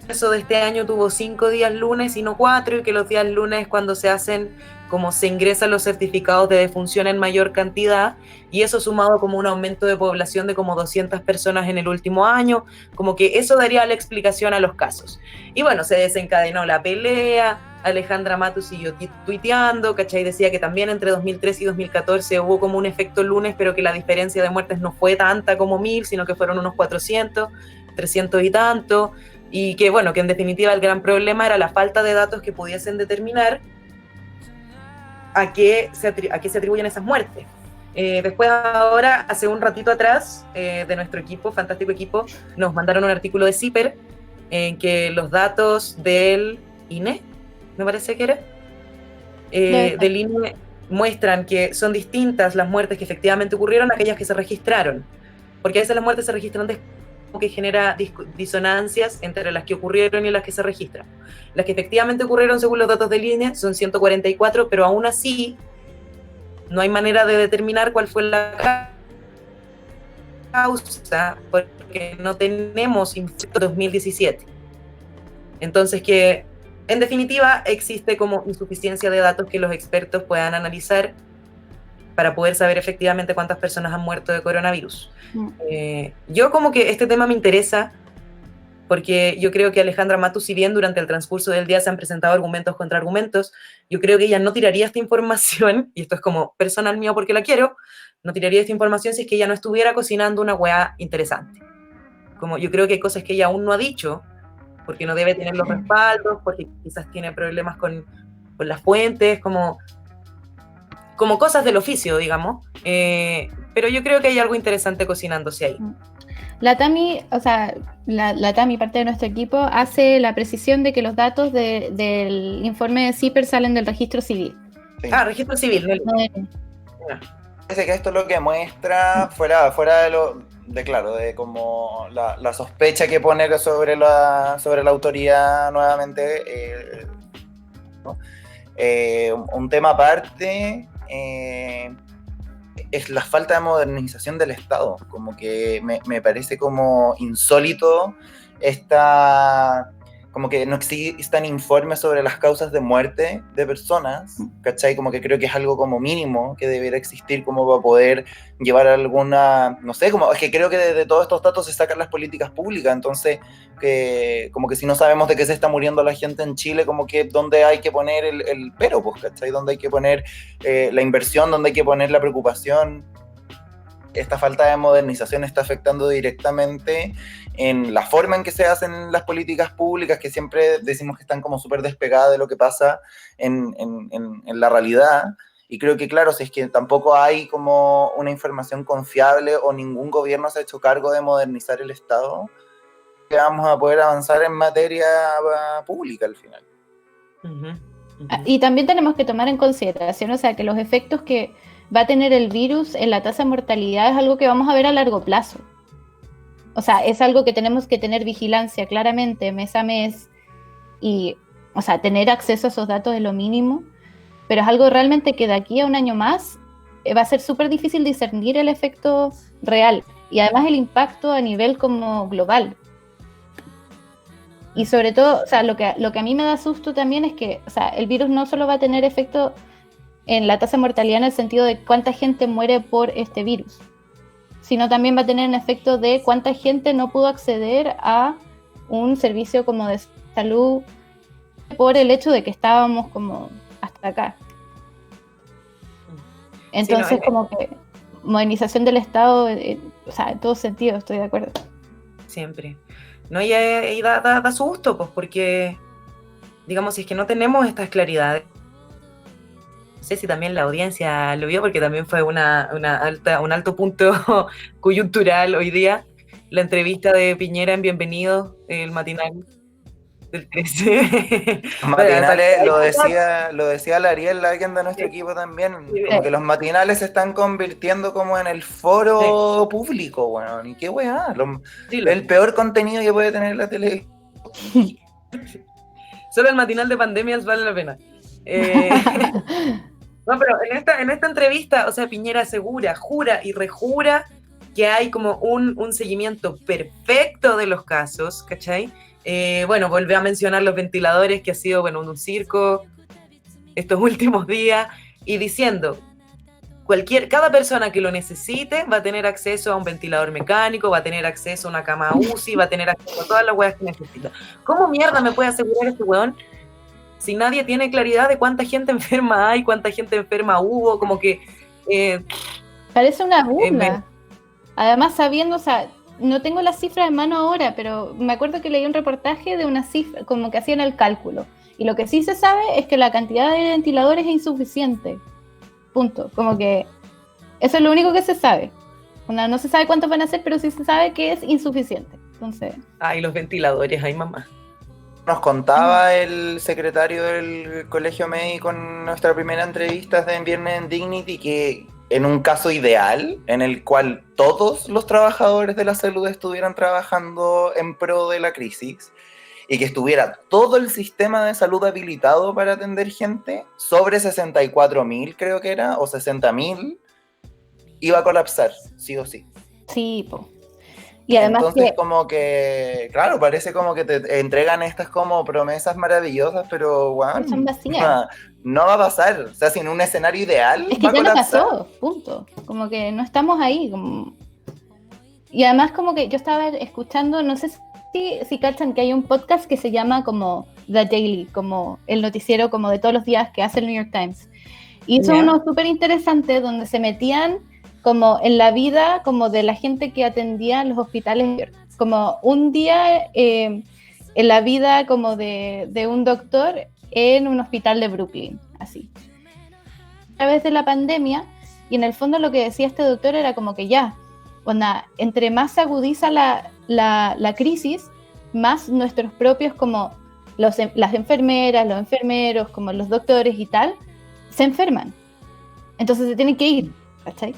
Eso de este año tuvo 5 días lunes y no 4, y que los días lunes cuando se hacen, como se ingresan los certificados de defunción en mayor cantidad, y eso sumado como un aumento de población de como 200 personas en el último año, como que eso daría la explicación a los casos. Y bueno, se desencadenó la pelea, Alejandra Matus siguió tuiteando, ¿cachai? Decía que también entre 2013 y 2014 hubo como un efecto lunes, pero que la diferencia de muertes no fue tanta como 1.000, sino que fueron unos 400, 300 y tanto, y que bueno, que en definitiva el gran problema era la falta de datos que pudiesen determinar a qué se atribuyen esas muertes. Después ahora, hace un ratito atrás, de nuestro equipo, fantástico equipo, nos mandaron un artículo de CIPER en que los datos del INE, me parece que era, Debe ser. del INE, muestran que son distintas las muertes que efectivamente ocurrieron a aquellas que se registraron, porque a veces las muertes se registran después, que genera disonancias entre las que ocurrieron y las que se registran. Las que efectivamente ocurrieron según los datos del INE son 144, pero aún así no hay manera de determinar cuál fue la causa, porque no tenemos infectos 2017. Entonces, que en definitiva existe como insuficiencia de datos que los expertos puedan analizar para poder saber efectivamente cuántas personas han muerto de coronavirus. Yo como que este tema me interesa porque yo creo que Alejandra Matus, si bien durante el transcurso del día se han presentado argumentos contra argumentos, yo creo que ella no tiraría esta información, y esto es como personal mío porque la quiero, no tiraría esta información si es que ella no estuviera cocinando una weá interesante. Como yo creo que hay cosas que ella aún no ha dicho, porque no debe tener los respaldos, porque quizás tiene problemas con las fuentes, como cosas del oficio, digamos. Pero yo creo que hay algo interesante cocinándose ahí. La Tami, o sea, la Tami, parte de nuestro equipo, hace la precisión de que los datos del informe de CIPER salen del registro civil. Sí. Registro civil. Parece que esto es lo que muestra, fuera de como la sospecha que pone sobre la autoridad nuevamente, ¿no? Un tema aparte es la falta de modernización del Estado. Como que me parece como insólito como que no existan informes sobre las causas de muerte de personas, ¿cachai? Como que creo que es algo como mínimo que debería existir como para poder llevar alguna, no sé, como es que creo que de todos estos datos se sacan las políticas públicas, entonces como que si no sabemos de qué se está muriendo la gente en Chile, como que dónde hay que poner el pero, pues, ¿cachai? Dónde hay que poner la inversión, dónde hay que poner la preocupación. Esta falta de modernización está afectando directamente en la forma en que se hacen las políticas públicas, que siempre decimos que están como súper despegadas de lo que pasa en la realidad. Y creo que, claro, si es que tampoco hay como una información confiable o ningún gobierno se ha hecho cargo de modernizar el Estado, que vamos a poder avanzar en materia pública al final. Y también tenemos que tomar en consideración, o sea, que los efectos que va a tener el virus en la tasa de mortalidad es algo que vamos a ver a largo plazo. O sea, es algo que tenemos que tener vigilancia claramente mes a mes y, o sea, tener acceso a esos datos es lo mínimo, pero es algo realmente que de aquí a un año más va a ser súper difícil discernir el efecto real y además el impacto a nivel como global. Y sobre todo, o sea, lo que a mí me da susto también es que, o sea, el virus no solo va a tener efecto en la tasa de mortalidad en el sentido de cuánta gente muere por este virus, sino también va a tener un efecto de cuánta gente no pudo acceder a un servicio como de salud por el hecho de que estábamos como hasta acá. Entonces, sí, como que modernización del Estado, o sea, en todo sentido, estoy de acuerdo. Siempre. No, y da susto, pues, porque, digamos, si es que no tenemos estas claridades, no sé si también la audiencia lo vio, porque también fue un alto punto coyuntural hoy día, la entrevista de Piñera en Bienvenido, el matinal del 13. Los matinales, lo decía la Ariel, alguien de nuestro equipo también, como que los matinales se están convirtiendo como en el foro público, bueno, y qué weá, el peor contenido que puede tener la tele. Solo el matinal de pandemias vale la pena. No, pero en esta entrevista, o sea, Piñera asegura, jura y rejura que hay como un seguimiento perfecto de los casos, ¿cachai? Bueno, volví a mencionar los ventiladores, que ha sido, bueno, un circo estos últimos días, y diciendo, cada persona que lo necesite va a tener acceso a un ventilador mecánico, va a tener acceso a una cama UCI, va a tener acceso a todas las weas que necesita. ¿Cómo mierda me puede asegurar este weón si nadie tiene claridad de cuánta gente enferma hay, cuánta gente enferma hubo? Como que... parece una burla. Además, sabiendo, o sea, no tengo las cifras en mano ahora, pero me acuerdo que leí un reportaje de una cifra, como que hacían el cálculo. Y lo que sí se sabe es que la cantidad de ventiladores es insuficiente. Punto. Como que eso es lo único que se sabe. No se sabe cuántos van a ser, pero sí se sabe que es insuficiente. Entonces... Ay, los ventiladores, ay mamá. Nos contaba el secretario del Colegio Médico en nuestra primera entrevista de Viernes en Dignity que en un caso ideal, en el cual todos los trabajadores de la salud estuvieran trabajando en pro de la crisis y que estuviera todo el sistema de salud habilitado para atender gente, sobre 64.000 creo que era, o 60.000, iba a colapsar, sí o sí. Sí, po. Y además entonces que, como que, claro, parece como que te entregan estas como promesas maravillosas, pero que son bueno, vacías. no va a pasar. O sea, si en un escenario ideal Es va que a ya no colapsar. pasó, punto. Como que no estamos ahí. Y además como que yo estaba escuchando, no sé si cachan que hay un podcast que se llama como The Daily, como el noticiero como de todos los días que hace el New York Times. Y hizo uno súper interesante donde se metían como en la vida como de la gente que atendía en los hospitales, como un día en la vida como de un doctor en un hospital de Brooklyn, así. A través de la pandemia, y en el fondo lo que decía este doctor era como que ya, entre más se agudiza la crisis, más nuestros propios como las enfermeras, los enfermeros, como los doctores y tal, se enferman. Entonces se tienen que ir, ¿cachai?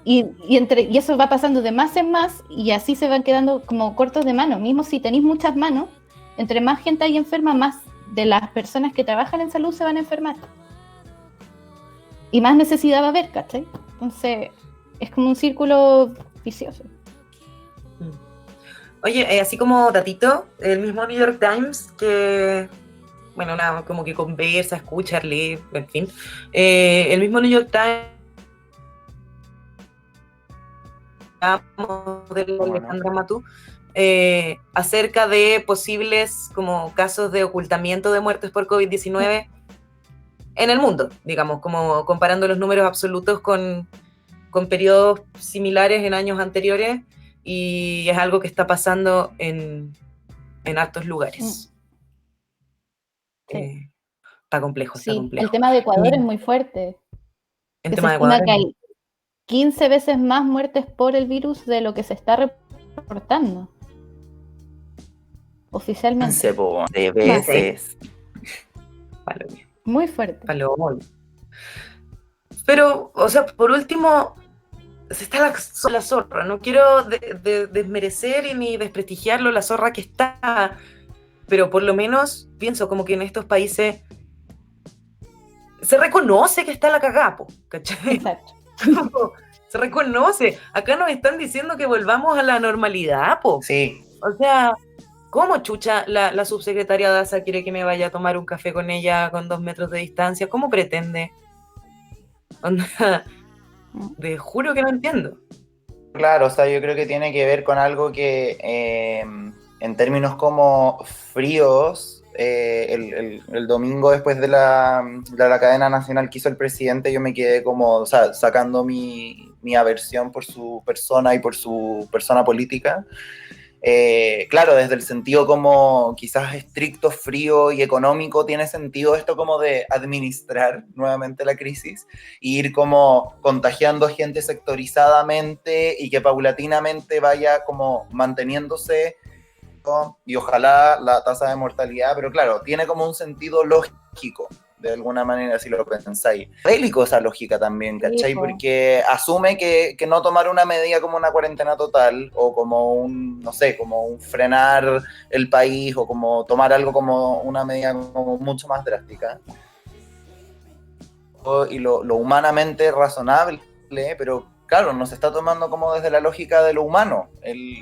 Y eso va pasando de más en más y así se van quedando como cortos de mano. Mismo si tenéis muchas manos, entre más gente hay enferma, más de las personas que trabajan en salud se van a enfermar. Y más necesidad va a haber, ¿cachai? Entonces es como un círculo vicioso. Oye, así como datito, el mismo New York Times que... Bueno, nada, como que conversa, escucha, lee, en fin. El mismo New York Times de Alejandra Matú, acerca de posibles como casos de ocultamiento de muertes por COVID-19 en el mundo, digamos, como comparando los números absolutos con periodos similares en años anteriores, y es algo que está pasando en hartos lugares. Sí. Está complejo, está complejo. El tema de Ecuador es muy fuerte. El tema de Ecuador que hay 15 veces más muertes por el virus de lo que se está reportando oficialmente. 15 de veces. Muy fuerte. Pero, o sea, por último, se está la zorra. No quiero desmerecer ni desprestigiarlo, la zorra que está, pero por lo menos pienso como que en estos países se reconoce que está la cagapo, ¿cachai? Exacto. Se reconoce. Acá nos están diciendo que volvamos a la normalidad, po. Sí. O sea, ¿cómo chucha la subsecretaria Daza quiere que me vaya a tomar un café con ella con 2 metros de distancia? ¿Cómo pretende? Onda, te juro que no entiendo. Claro, o sea, yo creo que tiene que ver con algo que en términos como fríos, el domingo después de la cadena nacional que hizo el presidente, yo me quedé como, o sea, sacando mi aversión por su persona y por su persona política. Claro, desde el sentido como quizás estricto, frío y económico, tiene sentido esto como de administrar nuevamente la crisis e ir como contagiando gente sectorizadamente y que paulatinamente vaya como manteniéndose, ¿no? Y ojalá la tasa de mortalidad, pero claro, tiene como un sentido lógico, de alguna manera, si lo pensáis. Bélico esa lógica también, ¿cachai? Porque asume que no tomar una medida como una cuarentena total, o como un, no sé, como un frenar el país, o como tomar algo como una medida como mucho más drástica. Y lo humanamente razonable, pero claro, no se está tomando como desde la lógica de lo humano,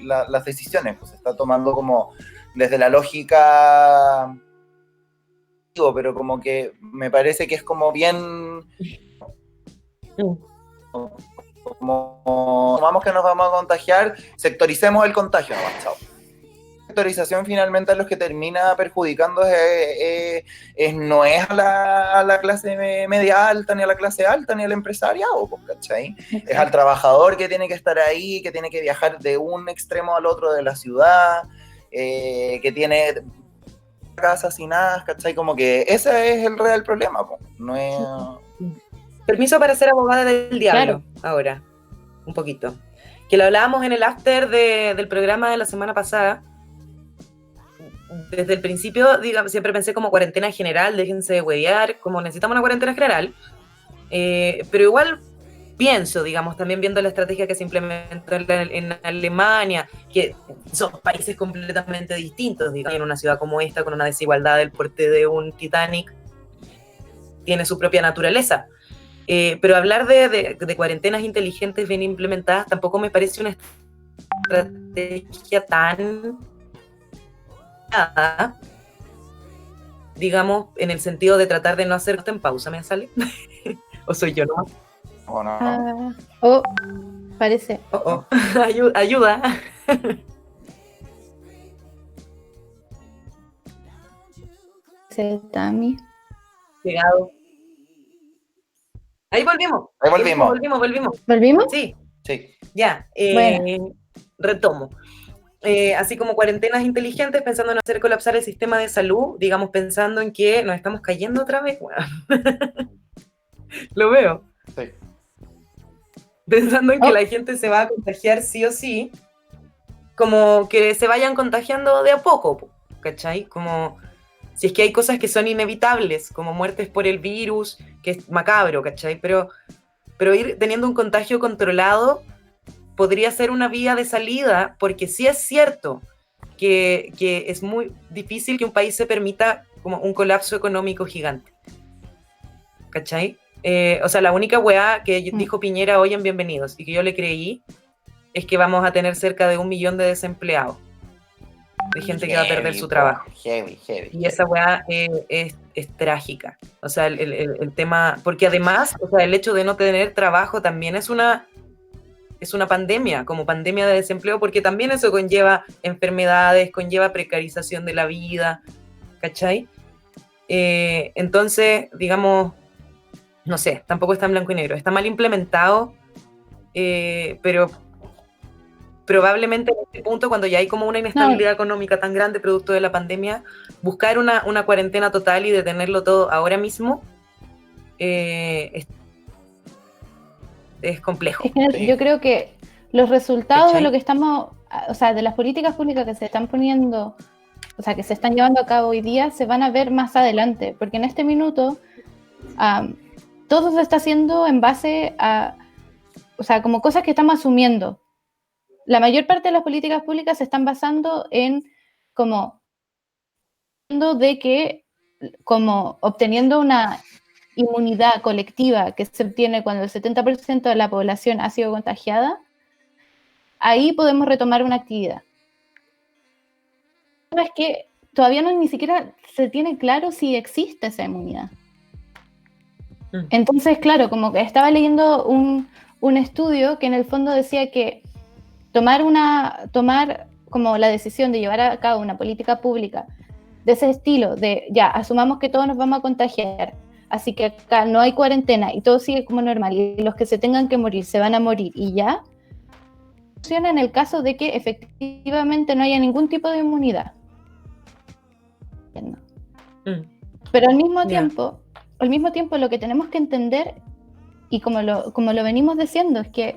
las decisiones, pues se está tomando como desde la lógica... pero como que me parece que es como bien como tomamos que nos vamos a contagiar, sectoricemos el contagio, no, chao. Sectorización finalmente a los que termina perjudicando no es a la clase media alta, ni a la clase alta, ni al empresariado, ¿cachai? Es al trabajador que tiene que estar ahí, que tiene que viajar de un extremo al otro de la ciudad, que tiene casas asesinadas, ¿cachai? Como que ese es el real problema, po. No es... Permiso para ser abogada del diablo, claro. Ahora, un poquito. Que lo hablábamos en el after del programa de la semana pasada. desde el principio, digamos, siempre pensé como cuarentena general, déjense de huevear, como necesitamos una cuarentena general, pero igual pienso, digamos, también viendo la estrategia que se implementó en Alemania, que son países completamente distintos, digamos, en una ciudad como esta, con una desigualdad del porte de un Titanic, tiene su propia naturaleza. Pero hablar de cuarentenas inteligentes bien implementadas tampoco me parece una estrategia tan nada, digamos, en el sentido de tratar de no hacerte en pausa, ¿me sale? ¿O soy yo, no? ¿O no? Oh, parece. Oh. Ayuda. Tami. Llegado. Ahí volvimos. Ahí volvimos. ¿Volvimos? Sí. Sí. Ya. Bueno. Retomo. Así como cuarentenas inteligentes, pensando en hacer colapsar el sistema de salud, digamos, pensando en que nos estamos cayendo otra vez. Bueno. Lo veo. Sí. Pensando en que la gente se va a contagiar sí o sí, como que se vayan contagiando de a poco, ¿cachai? Como si es que hay cosas que son inevitables, como muertes por el virus, que es macabro, ¿cachai? Pero ir teniendo un contagio controlado podría ser una vía de salida, porque sí es cierto que es muy difícil que un país se permita como un colapso económico gigante, ¿cachai? O sea, la única weá que dijo Piñera hoy en Bienvenidos y que yo le creí es que vamos a tener cerca de 1 millón de desempleados, de gente que va a perder su trabajo. Heavy. Y esa weá es trágica. O sea, el tema, porque además, o sea, el hecho de no tener trabajo también es una pandemia, como pandemia de desempleo, porque también eso conlleva enfermedades, conlleva precarización de la vida, ¿cachai? Entonces, digamos, no sé, tampoco está en blanco y negro, está mal implementado, pero probablemente en este punto, cuando ya hay como una inestabilidad económica tan grande producto de la pandemia, buscar una cuarentena total y detenerlo todo ahora mismo es complejo. Es que yo creo que los resultados de lo que estamos, o sea, de las políticas públicas que se están poniendo, o sea, que se están llevando a cabo hoy día, se van a ver más adelante, porque en este minuto todo se está haciendo en base a, o sea, como cosas que estamos asumiendo. La mayor parte de las políticas públicas se están basando en como de que, como obteniendo una inmunidad colectiva que se obtiene cuando el 70% de la población ha sido contagiada, ahí podemos retomar una actividad. Es que todavía ni siquiera se tiene claro si existe esa inmunidad. Entonces, claro, como que estaba leyendo un estudio que en el fondo decía que tomar como la decisión de llevar a cabo una política pública de ese estilo, de ya, asumamos que todos nos vamos a contagiar, así que acá no hay cuarentena y todo sigue como normal y los que se tengan que morir se van a morir y ya, funciona en el caso de que efectivamente no haya ningún tipo de inmunidad. Pero al mismo tiempo lo que tenemos que entender, y como lo venimos diciendo, es que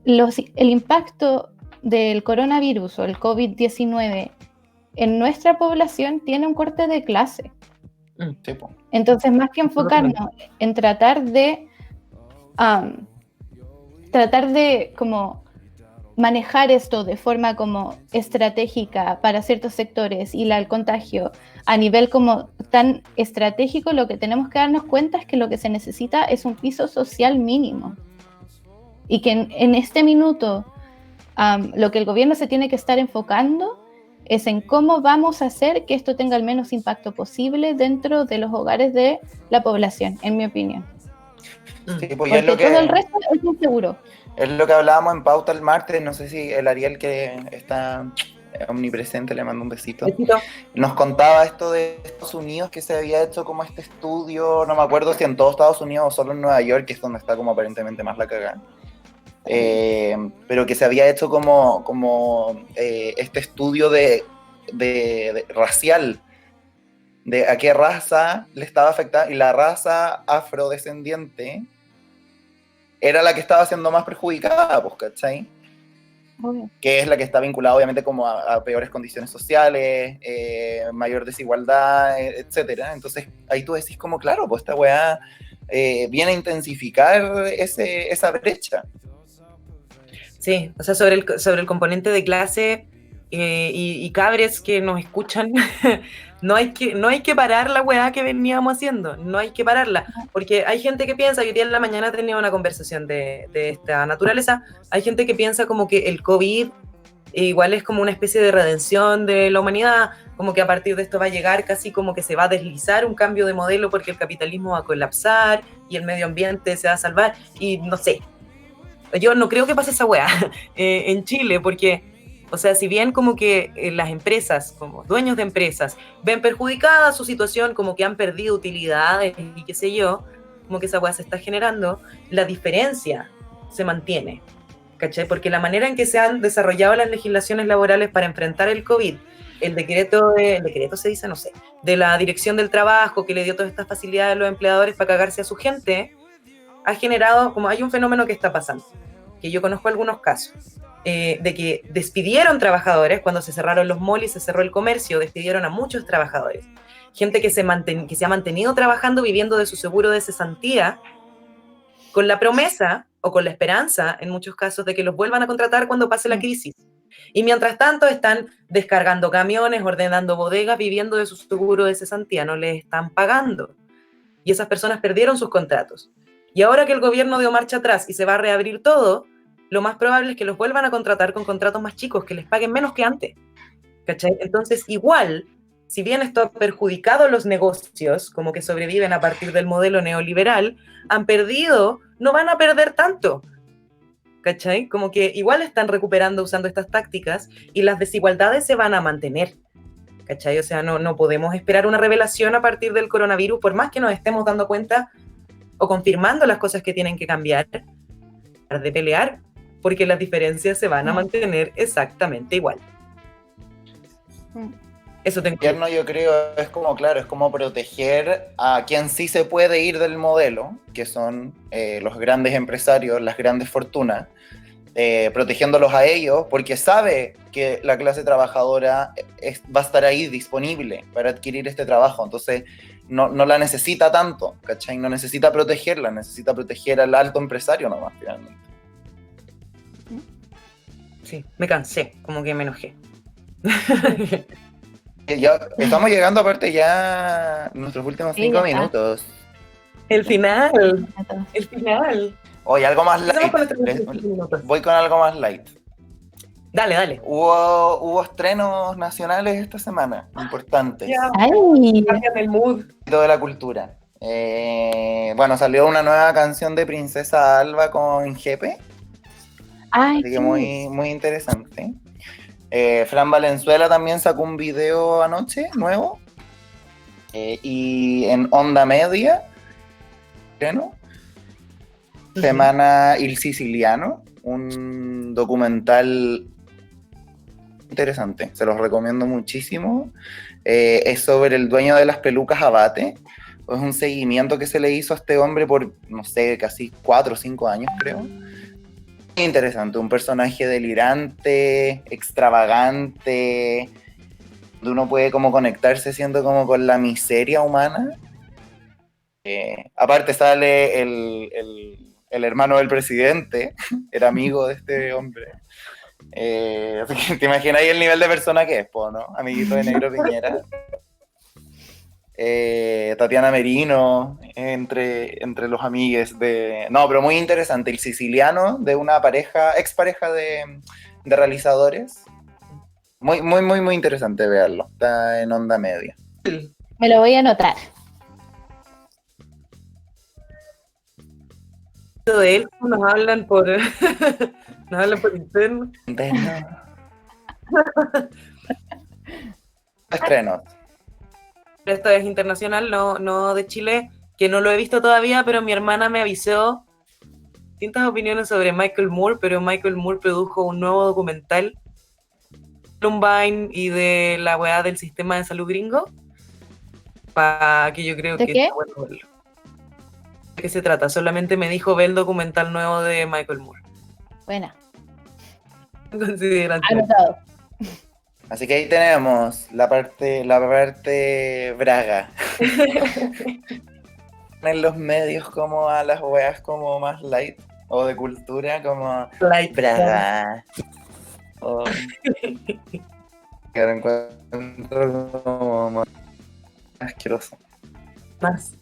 el impacto del coronavirus o el COVID-19 en nuestra población tiene un corte de clase. Entonces, más que enfocarnos en tratar de como manejar esto de forma como estratégica para ciertos sectores y el contagio a nivel como tan estratégico, lo que tenemos que darnos cuenta es que lo que se necesita es un piso social mínimo. Y que en este minuto lo que el gobierno se tiene que estar enfocando es en cómo vamos a hacer que esto tenga el menos impacto posible dentro de los hogares de la población, en mi opinión. Sí, pues porque todo el resto es inseguro. Es lo que hablábamos en Pauta el martes, no sé si el Ariel, que está omnipresente, le mando un besito. Nos contaba esto de Estados Unidos, que se había hecho como este estudio, no me acuerdo si en todo Estados Unidos o solo en Nueva York, que es donde está como aparentemente más la cagada. Pero que se había hecho como este estudio de racial, de a qué raza le estaba afectando, y la raza afrodescendiente era la que estaba siendo más perjudicada, pues, ¿cachai? Obvio. que es la que está vinculada obviamente como a peores condiciones sociales, mayor desigualdad, etcétera. Entonces ahí tú decís como, claro, pues esta weá viene a intensificar esa brecha. Sí, o sea, sobre el componente de clase y cabres que nos escuchan, no hay que parar la weá que veníamos haciendo, no hay que pararla, porque hay gente que piensa, yo hoy día en la mañana tenía una conversación de esta naturaleza, hay gente que piensa como que el COVID igual es como una especie de redención de la humanidad, como que a partir de esto va a llegar casi como que se va a deslizar un cambio de modelo porque el capitalismo va a colapsar y el medio ambiente se va a salvar, y no sé. Yo no creo que pase esa weá en Chile, porque, o sea, si bien como que las empresas, como dueños de empresas, ven perjudicada su situación, como que han perdido utilidades y qué sé yo, como que esa weá se está generando, la diferencia se mantiene, ¿cachai? Porque la manera en que se han desarrollado las legislaciones laborales para enfrentar el COVID, el decreto se dice, no sé, de la Dirección del Trabajo, que le dio todas estas facilidades a los empleadores para cagarse a su gente, ha generado, como hay un fenómeno que está pasando, que yo conozco algunos casos, de que despidieron trabajadores cuando se cerraron los malls y se cerró el comercio, despidieron a muchos trabajadores. Gente que se ha mantenido trabajando, viviendo de su seguro de cesantía, con la promesa o con la esperanza, en muchos casos, de que los vuelvan a contratar cuando pase la crisis. Y mientras tanto están descargando camiones, ordenando bodegas, viviendo de su seguro de cesantía, no les están pagando. Y esas personas perdieron sus contratos. Y ahora que el gobierno dio marcha atrás y se va a reabrir todo, lo más probable es que los vuelvan a contratar con contratos más chicos, que les paguen menos que antes. ¿Cachai? Entonces, igual, si bien esto ha perjudicado los negocios, como que sobreviven a partir del modelo neoliberal, han perdido, no van a perder tanto. ¿Cachai? Como que igual están recuperando usando estas tácticas y las desigualdades se van a mantener. ¿Cachai? O sea, no podemos esperar una revelación a partir del coronavirus, por más que nos estemos dando cuenta o confirmando las cosas que tienen que cambiar, de pelear, porque las diferencias se van a mantener exactamente igual. Eso tengo. El gobierno, yo creo, es como, claro, es como proteger a quien sí se puede ir del modelo, que son los grandes empresarios, las grandes fortunas, protegiéndolos a ellos, porque sabe que la clase trabajadora va a estar ahí disponible para adquirir este trabajo, entonces no la necesita tanto, ¿cachai? No necesita protegerla, necesita proteger al alto empresario nomás, finalmente. Sí, me cansé, como que me enojé. Ya estamos llegando, aparte, ya nuestros últimos 5 minutos. El final. Oye, algo más light. Voy con algo más light. Dale. Hubo estrenos nacionales esta semana, importantes. Cambian el mood. De la cultura. Bueno, salió una nueva canción de Princesa Alba con Jepe. Así que muy, muy interesante. Fran Valenzuela también sacó un video anoche, nuevo. Y en Onda Media, ¿no? Semana Il Siciliano, un documental interesante, se los recomiendo muchísimo. Es sobre el dueño de las pelucas Abate. Es un seguimiento que se le hizo a este hombre por, no sé, casi 4 o 5 años, creo. Interesante, un personaje delirante, extravagante, donde uno puede como conectarse, siento, como con la miseria humana. Aparte sale el hermano del presidente, era amigo de este hombre. Así que te imaginas ahí el nivel de persona que es, ¿no? Amiguito de Negro Piñera. Tatiana Merino, entre los amigues de... No, pero muy interesante, el siciliano, de una expareja de realizadores. Muy, muy, muy, muy interesante verlo. Está en Onda Media. Me lo voy a anotar. De él nos hablan por interno. Estrenos. Esto es internacional, no de Chile, que no lo he visto todavía, pero mi hermana me avisó distintas opiniones sobre Michael Moore, pero Michael Moore produjo un nuevo documental Columbine y de la weá del sistema de salud gringo, para que yo creo que qué? está bueno verlo. ¿De qué se trata? Solamente me dijo ve el documental nuevo de Michael Moore. Buena. consideración. Anotado. Así que ahí tenemos la parte braga. En los medios como a las weas como más light o de cultura como Light. braga. O que lo encuentro como más asqueroso. Más.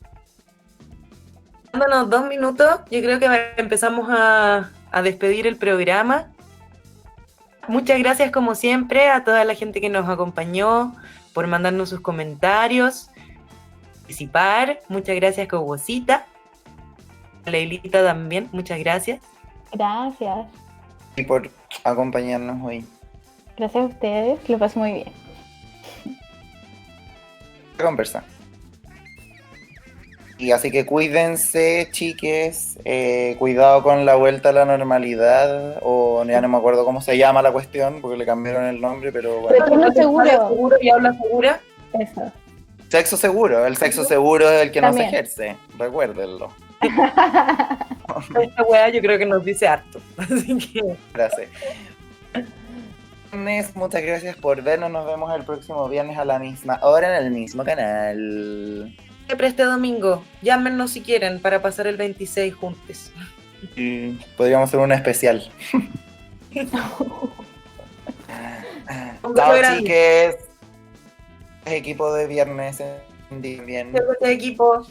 Dándonos 2 minutos, yo creo que empezamos a despedir el programa. Muchas gracias como siempre a toda la gente que nos acompañó por mandarnos sus comentarios, participar. Muchas gracias Cogosita. Leilita también, muchas gracias. Gracias. Y por acompañarnos hoy. Gracias a ustedes, que lo paso muy bien. Conversa. Y así que cuídense, chiques, cuidado con la vuelta a la normalidad, o ya no me acuerdo cómo se llama la cuestión, porque le cambiaron el nombre, pero bueno. Retorno seguro. Seguro y habla segura. Eso. Sexo seguro, el sexo seguro es el que no se También. ejerce, recuérdenlo. Esta weá yo creo que nos dice harto. Así que Frase. Muchas gracias por vernos, nos vemos el próximo viernes a la misma hora en el mismo canal. siempre este domingo, llámenos si quieren para pasar el 26 juntos. Y podríamos hacer un especial. Chao, chiques. Equipo de viernes en bien. Equipo.